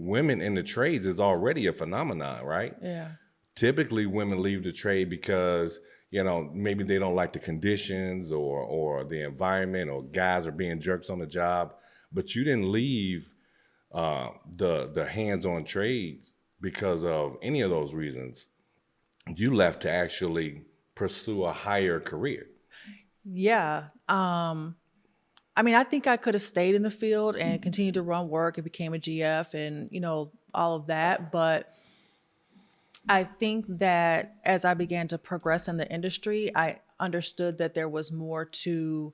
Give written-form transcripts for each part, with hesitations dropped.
women in the trades is already a phenomenon, right? Yeah. Typically, women leave the trade because, maybe they don't like the conditions or the environment, or guys are being jerks on the job. But you didn't leave the hands-on trades because of any of those reasons. You left to actually pursue a higher career. Yeah. I think I could have stayed in the field and continued to run work and became a GF and, all of that. But I think that as I began to progress in the industry, I understood that there was more to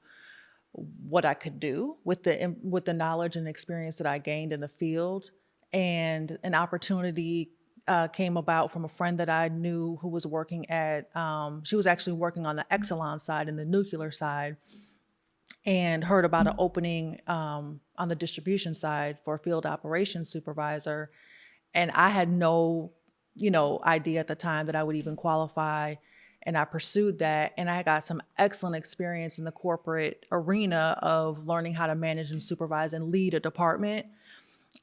what I could do with the knowledge and experience that I gained in the field. And an opportunity came about from a friend that I knew who was working at, she was actually working on the Exelon side and the nuclear side, and heard about an opening on the distribution side for a field operations supervisor. And I had no, idea at the time that I would even qualify. And I pursued that, and I got some excellent experience in the corporate arena of learning how to manage and supervise and lead a department.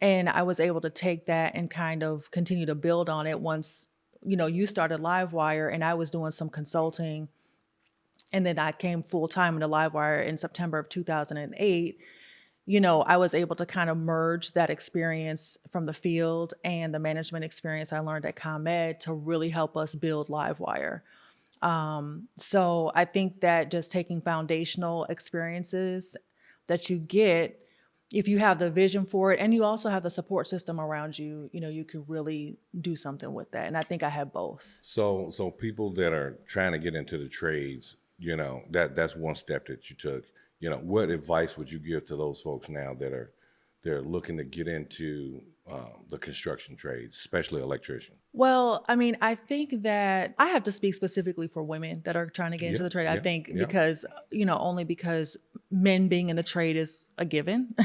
And I was able to take that and kind of continue to build on it once, you started LiveWire, and I was doing some consulting. And then I came full time into LiveWire in September of 2008. I was able to kind of merge that experience from the field and the management experience I learned at ComEd to really help us build LiveWire. So I think that just taking foundational experiences that you get, if you have the vision for it and you also have the support system around you, you could really do something with that. And I think I had both. So people that are trying to get into the trades, that's one step that you took. What advice would you give to those folks now that they're looking to get into the construction trades, especially electrician? Well, I think that I have to speak specifically for women that are trying to get into the trade. I think because, only because men being in the trade is a given.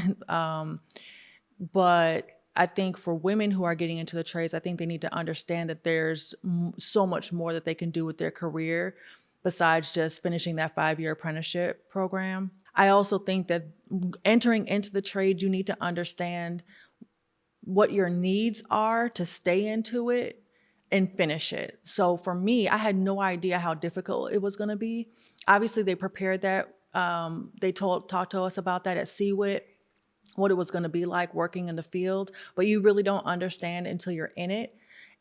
But I think for women who are getting into the trades, I think they need to understand that there's so much more that they can do with their career besides just finishing that 5-year apprenticeship program. I also think that entering into the trade, you need to understand what your needs are to stay into it and finish it. So for me, I had no idea how difficult it was going to be. Obviously, they prepared that. They talked to us about that at CWIT, what it was going to be like working in the field, but you really don't understand until you're in it.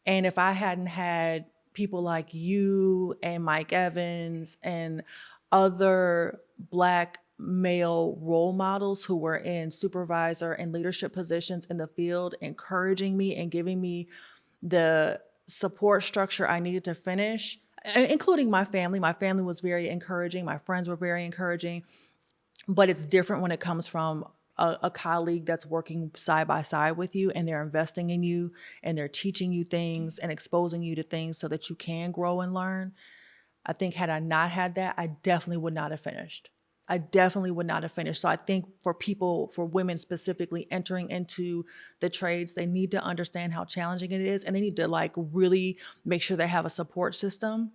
And if I hadn't had people like you and Mike Evans and other Black male role models who were in supervisor and leadership positions in the field, encouraging me and giving me the support structure I needed to finish, including my family. My family was very encouraging. My friends were very encouraging. But it's different when it comes from a colleague that's working side by side with you, and they're investing in you and they're teaching you things and exposing you to things so that you can grow and learn. I think had I not had that, I definitely would not have finished. So I think for women specifically entering into the trades, they need to understand how challenging it is, and they need to really make sure they have a support system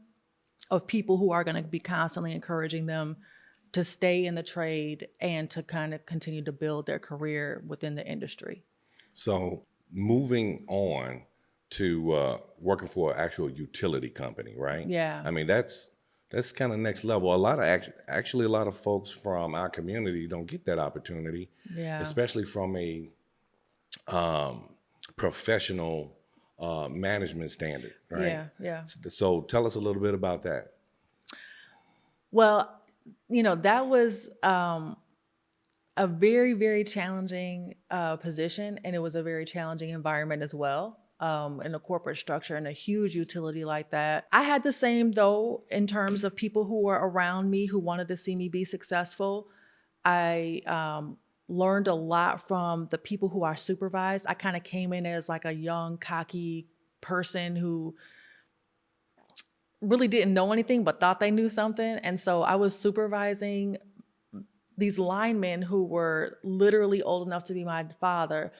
of people who are going to be constantly encouraging them to stay in the trade and to kind of continue to build their career within the industry. So moving on to working for an actual utility company, right? Yeah. That's kind of next level. A lot of folks from our community don't get that opportunity, especially from a professional management standard, right? Yeah. So tell us a little bit about that. Well, that was a very, very challenging position, and it was a very challenging environment as well. In a corporate structure and a huge utility like that. I had the same though in terms of people who were around me who wanted to see me be successful. I learned a lot from the people who I supervised. I kind of came in as a young, cocky person who really didn't know anything but thought they knew something. And so I was supervising these linemen who were literally old enough to be my father.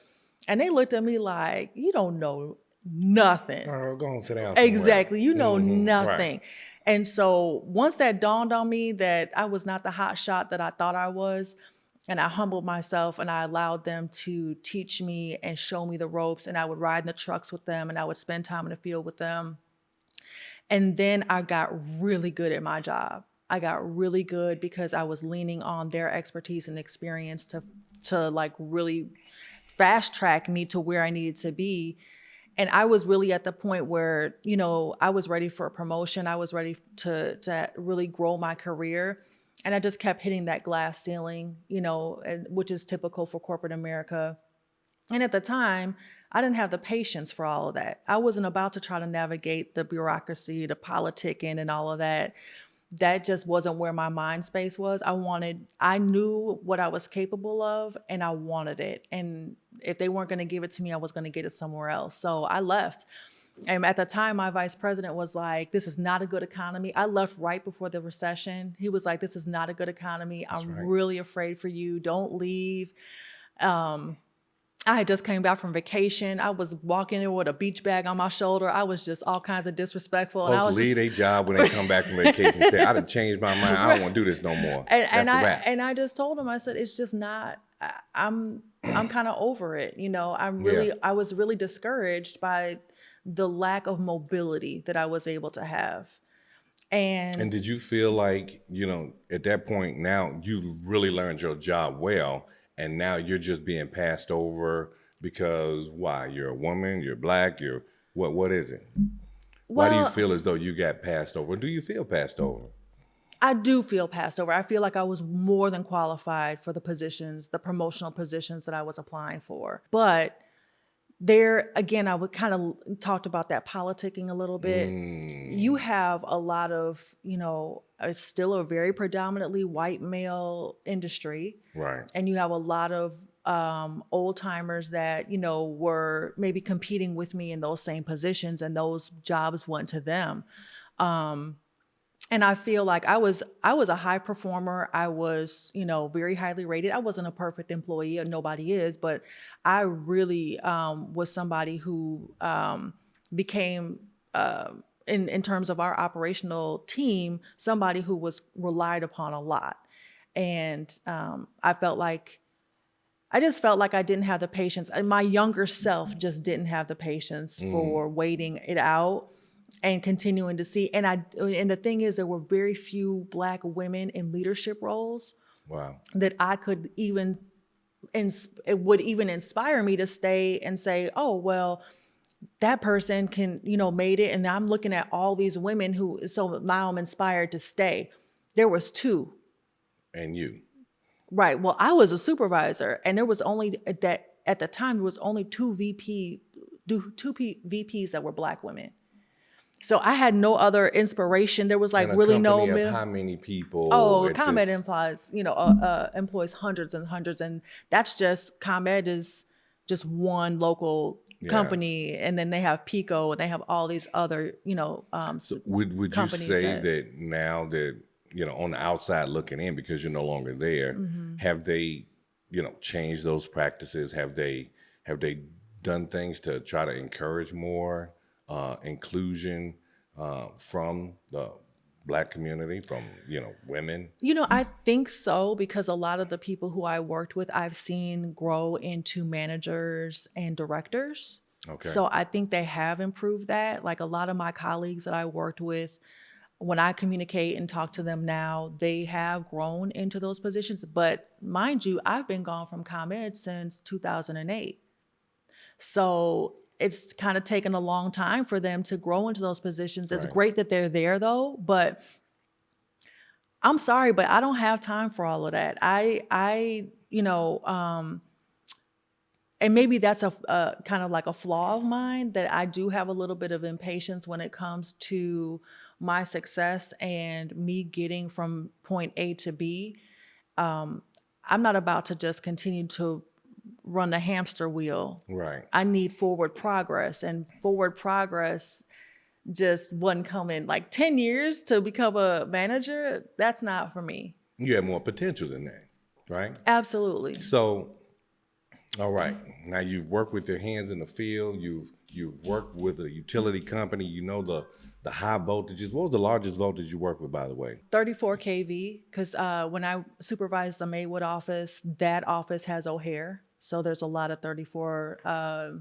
And they looked at me like, you don't know nothing. Oh, go on, sit down somewhere. Exactly. You know nothing. Right. And so once that dawned on me that I was not the hot shot that I thought I was, And I humbled myself and I allowed them to teach me and show me the ropes. And I would ride in the trucks with them and I would spend time in the field with them. And then I got really good at my job. I got really good because I was leaning on their expertise and experience to like really fast track me to where I needed to be. And I was really at the point where, I was ready for a promotion. I was ready to really grow my career. And I just kept hitting that glass ceiling, which is typical for corporate America. And at the time, I didn't have the patience for all of that. I wasn't about to try to navigate the bureaucracy, the politicking and all of that. That just wasn't where my mind space was. I knew what I was capable of and I wanted it. And if they weren't going to give it to me, I was going to get it somewhere else. So I left. And at the time, my vice president was like, this is not a good economy. I left right before the recession. He was like, this is not a good economy. I'm really afraid for you. Don't leave. I had just came back from vacation. I was walking in with a beach bag on my shoulder. I was just all kinds of disrespectful. Folks and I was leave their job when they come back from vacation and say, I done changed my mind. I don't want to do this no more. And I just told him, I said, it's just not, I'm kind of over it. I was really discouraged by the lack of mobility that I was able to have. And did you feel like, at that point now you really learned your job well, and now you're just being passed over because why? You're a woman, you're Black, what is it? Why do you feel as though you got passed over? Do you feel passed over? I do feel passed over. I feel like I was more than qualified for the positions, the promotional positions that I was applying for. But there, again, I would kind of talked about that politicking a little bit. You have a lot of, it's still a very predominantly white male industry. Right. And you have a lot of old timers that, were maybe competing with me in those same positions, and those jobs went to them. And I feel like I was a high performer. I was, very highly rated. I wasn't a perfect employee, and nobody is, but I really was somebody who became, in terms of our operational team, somebody who was relied upon a lot. And I just felt like I didn't have the patience. My younger self just didn't have the patience for waiting it out and continuing to see. And the thing is, there were very few Black women in leadership roles. Wow. That I could it would even inspire me to stay and say, oh, well, that person can, made it. And I'm looking at all these women so now I'm inspired to stay. There was two. And you. Right. Well, I was a supervisor, and there was only that at the time, there was only two VPs that were Black women. So I had no other inspiration. There was really no. Of how many people? Oh, ComEd employs hundreds and hundreds, and that's just ComEd is just one local company, and then they have Pico, and they have all these other So would you say that now that on the outside looking in, because you're no longer there, have they changed those practices? Have they done things to try to encourage more inclusion from the Black community, from women? I think so, because a lot of the people who I worked with, I've seen grow into managers and directors. Okay. So I think they have improved that. Like a lot of my colleagues that I worked with, when I communicate and talk to them now, they have grown into those positions. But mind you, I've been gone from ComEd since 2008. So it's kind of taken a long time for them to grow into those positions. It's great that they're there though, but I'm sorry, but I don't have time for all of that. And maybe that's a kind of like a flaw of mine, that I do have a little bit of impatience when it comes to my success and me getting from point A to B. I'm not about to just continue to run the hamster wheel. Right. I need forward progress, and forward progress just wasn't coming. Like 10 years to become a manager, that's not for me. You have more potential than that, right? Absolutely. So All right. Now you've worked with your hands in the field. You've worked with a utility company. You know the high voltages. What was the largest voltage you worked with, by the way? 34 kV, because when I supervised the Maywood office, that office has O'Hare. So there's a lot of 34 So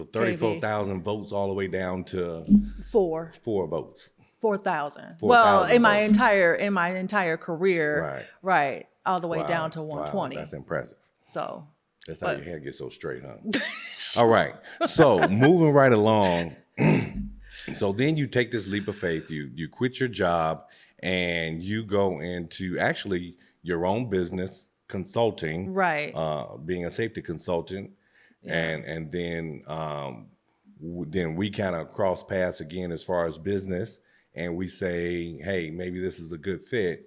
kV. 34,000 volts all the way down to 4 volts. 4,000. 4,000 Well, in my volts. entire career, Right. right, all the way down to Wow, 120. that's impressive. So That's how your hair gets so straight, huh? All right. So moving right along. So then you take this leap of faith. You quit your job and you go into actually your own business consulting, right. being a safety consultant, and then then we kind of cross paths again as far as business, and we say, hey, maybe this is a good fit,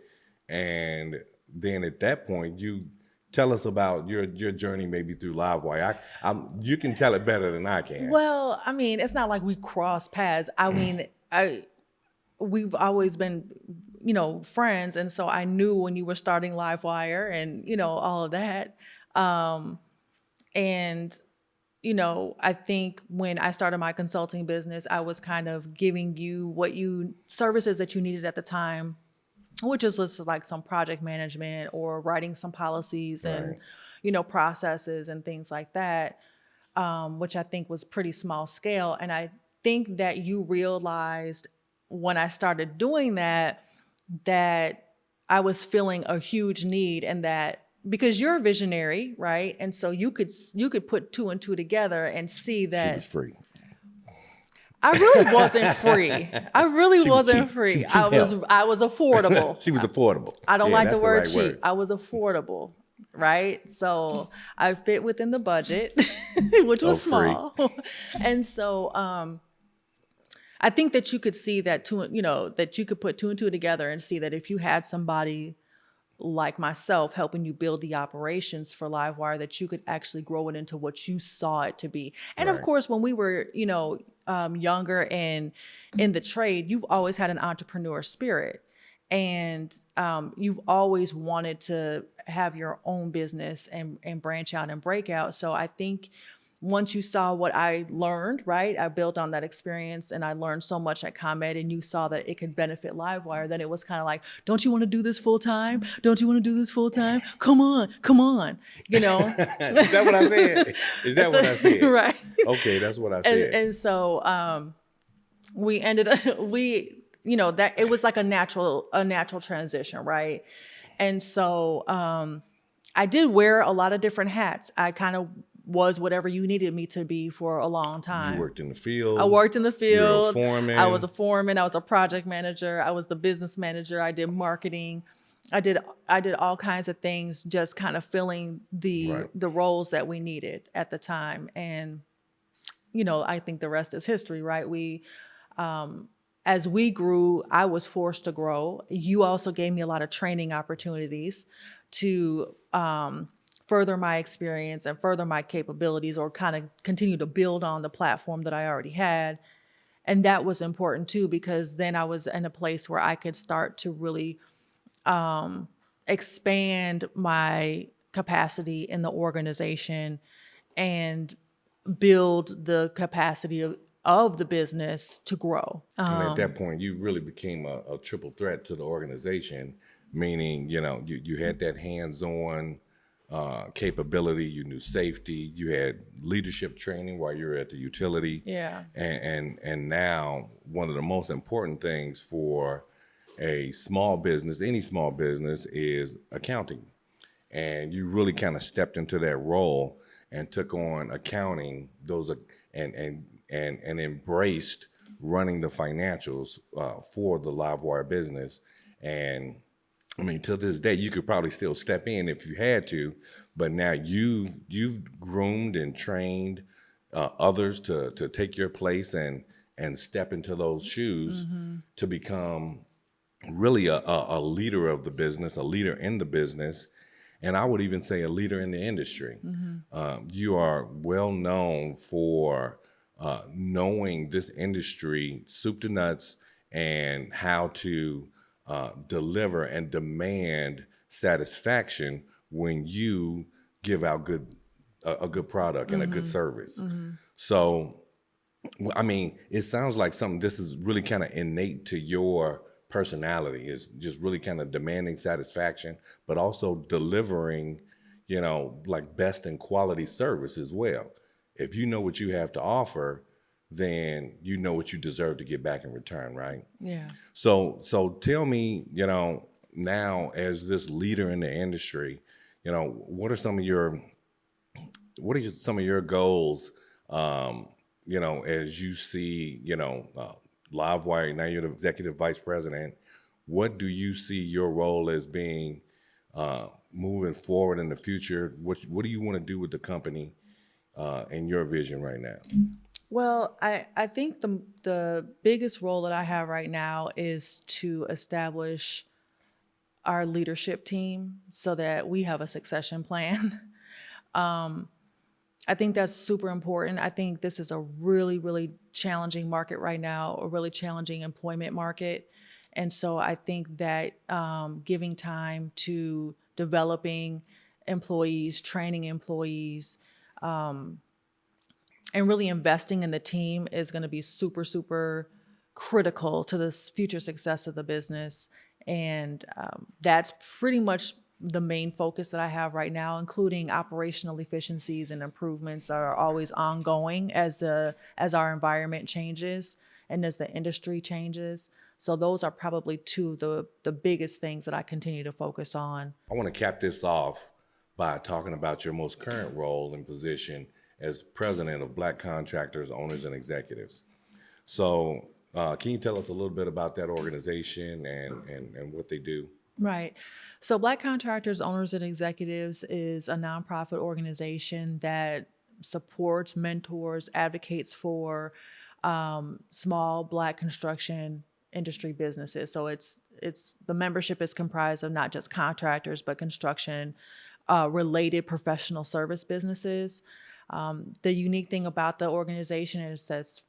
and then at that point you tell us about your journey maybe through LiveWire. You can tell it better than I can. Well, I mean, it's not like we cross paths. I mean, we've always been, friends, and so I knew when you were starting LiveWire and all of that. And I think when I started my consulting business, I was kind of giving you services that you needed at the time, which is just like some project management or writing some policies and, processes and things like that, which I think was pretty small scale. And I think that you realized when I started doing that I was feeling a huge need, and that because you're a visionary, right? And so you could put two and two together and see that she was free. I really wasn't free. I really wasn't cheap. free. She was cheap I was affordable. She was affordable. I don't like the word right cheap. word. I was affordable, right? So I fit within the budget, which was small. And so I think that you could see that that you could put two and two together and see that if you had somebody like myself helping you build the operations for LiveWire, that you could actually grow it into what you saw it to be. And of course, when we were, younger and in the trade, you've always had an entrepreneur spirit, and you've always wanted to have your own business and branch out and break out. So I think once you saw what I learned, right, I built on that experience and I learned so much at ComEd, and you saw that it could benefit LiveWire, then it was kind of like, don't you want to do this full time? Don't you want to do this full time? Come on. Is that what I said? Is that what I said? Right. Okay, that's what I said. And so we ended up, that it was like a natural transition, right? And so I did wear a lot of different hats. I kind of was whatever you needed me to be for a long time. You worked in the field. I worked in the field. You were a foreman. I was a foreman. I was a project manager. I was the business manager. I did marketing. I did all kinds of things, just kind of filling the roles that we needed at the time. And I think the rest is history, right? We as we grew, I was forced to grow. You also gave me a lot of training opportunities to further my experience and further my capabilities, or kind of continue to build on the platform that I already had. And that was important too, because then I was in a place where I could start to really expand my capacity in the organization and build the capacity of the business to grow. And at that point, you really became a triple threat to the organization, meaning, you had that hands-on capability, you knew safety, you had leadership training while you were at the utility. Yeah. And now one of the most important things for a small business, any small business, is accounting. And you really kind of stepped into that role and took on accounting, and embraced running the financials for the LiveWire business. And I mean, to this day, you could probably still step in if you had to, but now you've groomed and trained others to take your place and step into those shoes to become really a leader of the business, a leader in the business, and I would even say a leader in the industry. You are well known for knowing this industry soup to nuts and how to deliver and demand satisfaction when you give out good a good product and a good service. Mm-hmm. So, I mean, it sounds like something, this is really kind of innate to your personality, is just really kind of demanding satisfaction, but also delivering, like best in quality service as well. If you know what you have to offer, then you know what you deserve to get back in return, right? Yeah. So tell me, now as this leader in the industry, what are some of your goals, as you see, LiveWire, now you're the executive vice president. What do you see your role as being moving forward in the future? What do you want to do with the company in your vision right now? Well, I think the biggest role that I have right now is to establish our leadership team so that we have a succession plan. I think that's super important. I think this is a really, really challenging market right now, a really challenging employment market. And so I think that giving time to developing employees, training employees, and really investing in the team is going to be super, super critical to the future success of the business. And that's pretty much the main focus that I have right now, including operational efficiencies and improvements that are always ongoing as our environment changes and as the industry changes. So those are probably two of the biggest things that I continue to focus on. I want to cap this off by talking about your most current role and position as president of Black Contractors Owners and Executives. So can you tell us a little bit about that organization and what they do? Right. So Black Contractors Owners and Executives is a nonprofit organization that supports, mentors, advocates for small Black construction industry businesses. So it's the membership is comprised of not just contractors, but construction related professional service businesses. The unique thing about the organization is that it's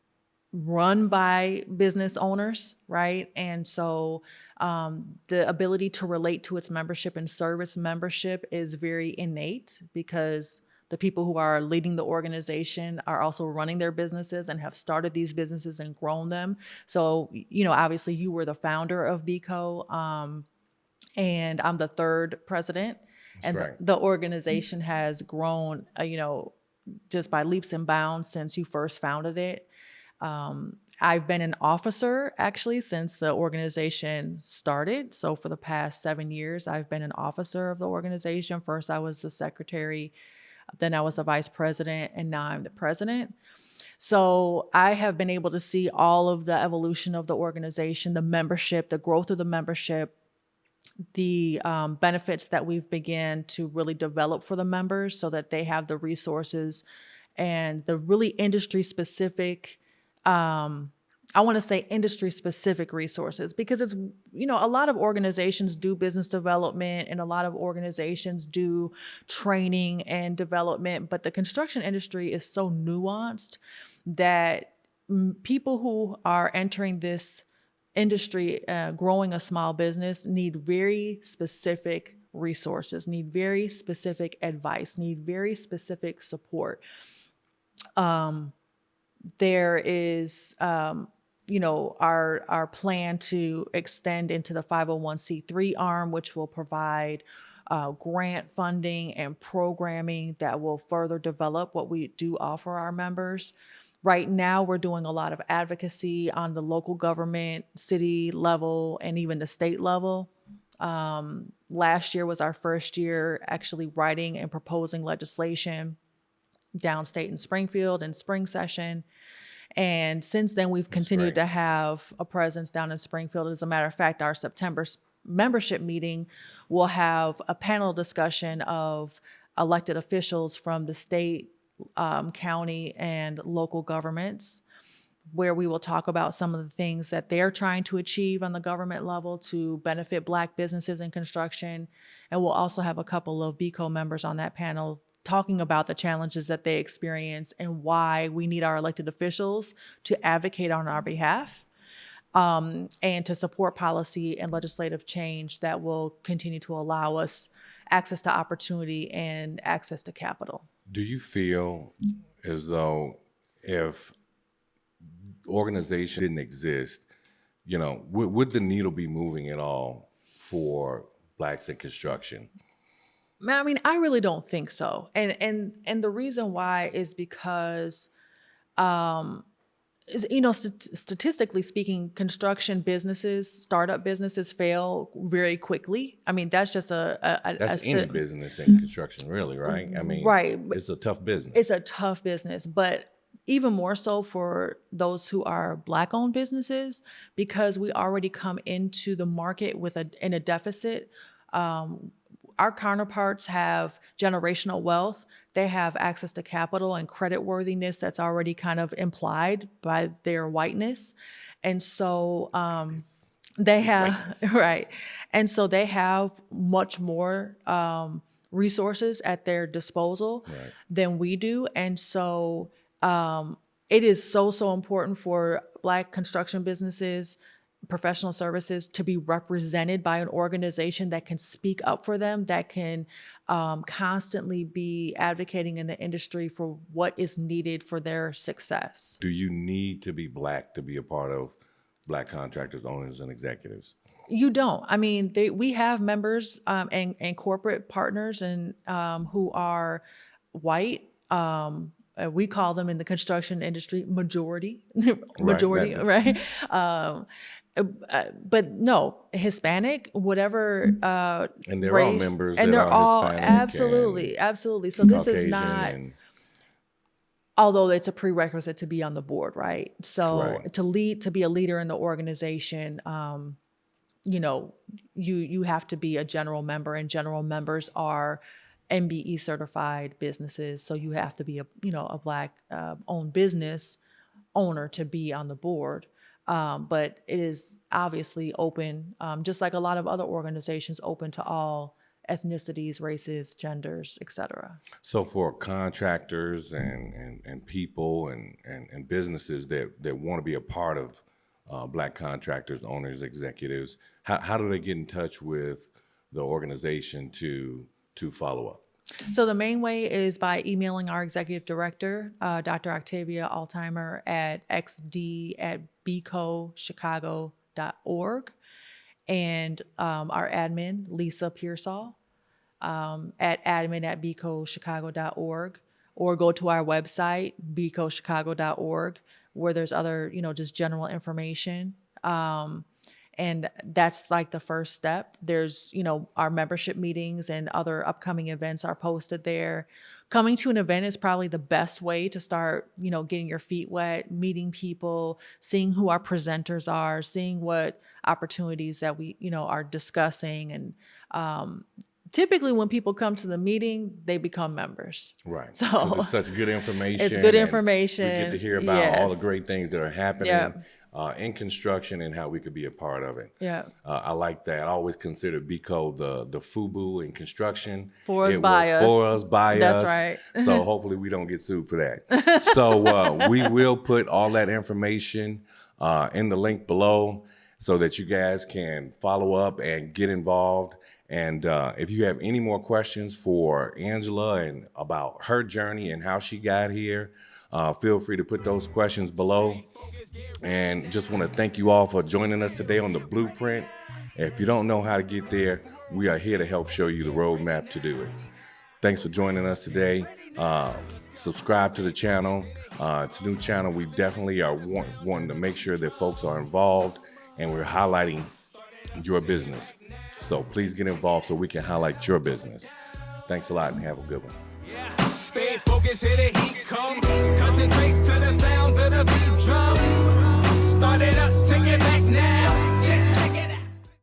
run by business owners, right? And so the ability to relate to its membership and service membership is very innate because the people who are leading the organization are also running their businesses and have started these businesses and grown them. So, obviously you were the founder of BCO, and I'm the third president. That's And right. the organization has grown, just by leaps and bounds since you first founded it. I've been an officer actually since the organization started. So for the past 7 years, I've been an officer of the organization. First, I was the secretary, then I was the vice president, and now I'm the president. So I have been able to see all of the evolution of the organization, the membership, the growth of the membership, the benefits that we've began to really develop for the members so that they have the resources and the really industry specific, I want to say industry specific resources, because it's, a lot of organizations do business development and a lot of organizations do training and development, but the construction industry is so nuanced that people who are entering this industry, growing a small business, need very specific resources, need very specific advice, need very specific support. There is, our plan to extend into the 501c3 arm, which will provide grant funding and programming that will further develop what we do offer our members. Right now, we're doing a lot of advocacy on the local government, city level, and even the state level. Last year was our first year actually writing and proposing legislation downstate in Springfield in spring session. And since then, we've continued to have a presence down in Springfield. As a matter of fact, our September membership meeting will have a panel discussion of elected officials from the state, county, and local governments, where we will talk about some of the things that they're trying to achieve on the government level to benefit Black businesses in construction. And we'll also have a couple of BCO members on that panel talking about the challenges that they experience and why we need our elected officials to advocate on our behalf, and to support policy and legislative change that will continue to allow us access to opportunity and access to capital. Do you feel as though if organization didn't exist, would the needle be moving at all for blacks in construction? I mean, I really don't think so. And the reason why is because statistically speaking, construction businesses, startup businesses fail very quickly. I mean, that's just That's any business in construction, really, right? I mean, right. It's a tough business. It's a tough business, but even more so for those who are Black-owned businesses, because we already come into the market in a deficit. Our counterparts have generational wealth. They have access to capital and credit worthiness that's already kind of implied by their whiteness. And so they have, right. And so they have much more resources at their disposal than we do. And so it is so important for Black construction businesses, professional services, to be represented by an organization that can speak up for them, that can constantly be advocating in the industry for what is needed for their success. Do you need to be Black to be a part of Black Contractors, Owners, and Executives? You don't. I mean, we have members and corporate partners and who are white. We call them in the construction industry majority, right? But no, Hispanic, whatever and they're race, all members, and they're all Hispanic absolutely. So this Caucasian is not, although it's a prerequisite to be on the board, right? So to be a leader in the organization, you have to be a general member, and general members are MBE certified businesses. So you have to be a Black owned business owner to be on the board. But it is obviously open, just like a lot of other organizations, open to all ethnicities, races, genders, etc. So for contractors and people and businesses that want to be a part of Black Contractors, Owners, Executives, how do they get in touch with the organization to follow up? So the main way is by emailing our executive director, Dr. Octavia Altimer, at xd@bcochicago.org, and our admin, Lisa Pearsall, at admin@bcochicago.org, or go to our website, bcochicago.org, where there's other, just general information. And that's like the first step. There's, our membership meetings and other upcoming events are posted there. Coming to an event is probably the best way to start, getting your feet wet, meeting people, seeing who our presenters are, seeing what opportunities that we, are discussing. And typically when people come to the meeting, they become members. Right. So it's such good information. It's good information. We get to hear about all the great things that are happening. Yep. In construction and how we could be a part of it. Yeah. I like that. I always consider BCO the FUBU in construction. For us, by us. That's right. So hopefully we don't get sued for that. So we will put all that information in the link below so that you guys can follow up and get involved. And if you have any more questions for Angela and about her journey and how she got here, feel free to put those questions below. And just want to thank you all for joining us today on The Blueprint. If you don't know how to get there, we are here to help show you the roadmap to do it. Thanks for joining us today. Subscribe to the channel. It's a new channel. We definitely are wanting to make sure that folks are involved, and we're highlighting your business. So please get involved so we can highlight your business. Thanks a lot and have a good one. Stay focused, here the heat come. Concentrate to the sound of the